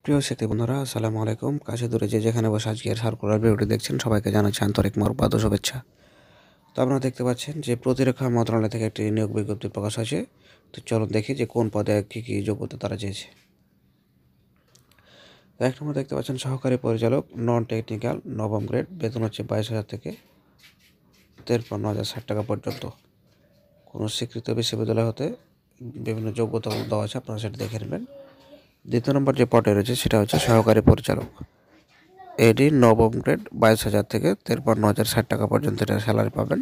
প্রিয় শিক্ষার্থী বন্ধুরা, আসসালামু আলাইকুম। কাছে দূরে যে যেখানে বসে আজকের সার্কুলার ভিডিওটি দেখছেন সবাইকে জানাচ্ছি আন্তরিক মোবারকবাদ ও শুভেচ্ছা। তো আপনারা দেখতে পাচ্ছেন যে প্রতিরক্ষা মন্ত্রণালয় থেকে একটি নিয়োগ বিজ্ঞপ্তি প্রকাশ হয়েছে। তো চলুন দেখি যে কোন পদে কী কী যোগ্যতা তারা চেয়েছে। তো এক নম্বর দেখতে পাচ্ছেন সহকারী পরিচালক, নন টেকনিক্যাল, নবম গ্রেড, বেতন হচ্ছে 22,000 থেকে 53,060 টাকা পর্যন্ত। কোনো স্বীকৃত বিশ্ববিদ্যালয় হতে বিভিন্ন যোগ্যতা দেওয়া আছে, আপনারা সেটা দেখে নেবেন। দ্বিতীয় নম্বর যে পদে রয়েছে সেটা হচ্ছে সহকারী পরিচালক, এডি, নবম গ্রেড, 22,000 থেকে 53,060 টাকা পর্যন্ত এটা স্যালারি পাবেন।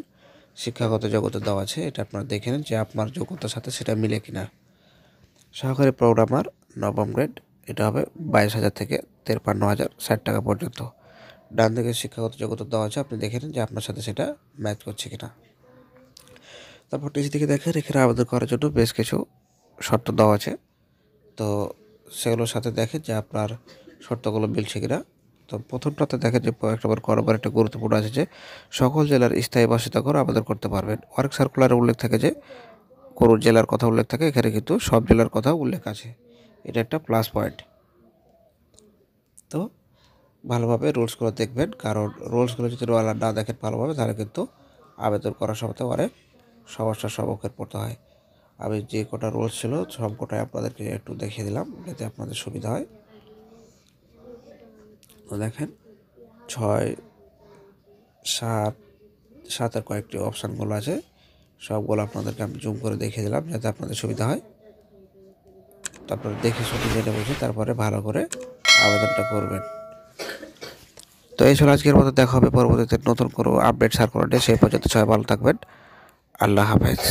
শিক্ষাগত যোগ্যতা দেওয়া আছে, এটা আপনারা দেখে নিন যে আপনার যোগ্যতার সাথে সেটা মিলে কিনা। সহকারী প্রোগ্রামার, নবম গ্রেড, এটা হবে 22,000 থেকে 53,060 টাকা পর্যন্ত। ডান দিকে শিক্ষাগত যোগ্যতা দেওয়া আছে, আপনি দেখে নিন যে আপনার সাথে সেটা ম্যাচ করছে কিনা। তারপর নিচে দিকে দেখেন এখানে আবেদন করার জন্য বেশ কিছু শর্ত দেওয়া আছে। তো সেগুলোর সাথে দেখেন যে আপনার শর্তগুলো মিলছে কিনা। তো প্রথমটাতে দেখেন যে এক নম্বর করাবার একটা গুরুত্বপূর্ণ আছে যে সকল জেলার স্থায়ী বাসিন্দা করে আবেদন করতে পারবেন। ওয়ার্ক সার্কুলারে উল্লেখ থাকে যে কোন জেলার কথা উল্লেখ থাকে, এখানে কিন্তু সব জেলার কথা উল্লেখ আছে, এটা একটা প্লাস পয়েন্ট। তো ভালোভাবে রুলসগুলো দেখবেন, কারণ রুলসগুলো যদি না দেখেন ভালোভাবে তাহলে কিন্তু আবেদন করার সময় অনেক সমস্যার সম্মুখীন পড়তে হয়। আমি যে কটা রুলস ছিল সব কটাই আপনাদেরকে একটু দেখিয়ে দিলাম যাতে আপনাদের সুবিধা হয়। তো দেখেন 6, 7, 7-এর কয়েকটি অপশানগুলো আছে, সবগুলো আপনাদেরকে আমি জুম করে দেখিয়ে দিলাম যাতে আপনাদের সুবিধা হয়। তারপরে দেখে শুনে জেনে বুঝে তারপরে ভালো করে আবেদনটা করবেন। তো এই ছিল আজকের মতো, দেখা হবে পরবর্তীতে নতুন কোনো আপডেট সার্কুলার ডে। সেই পর্যন্ত সবাই ভালো থাকবেন। আল্লাহ হাফেজ।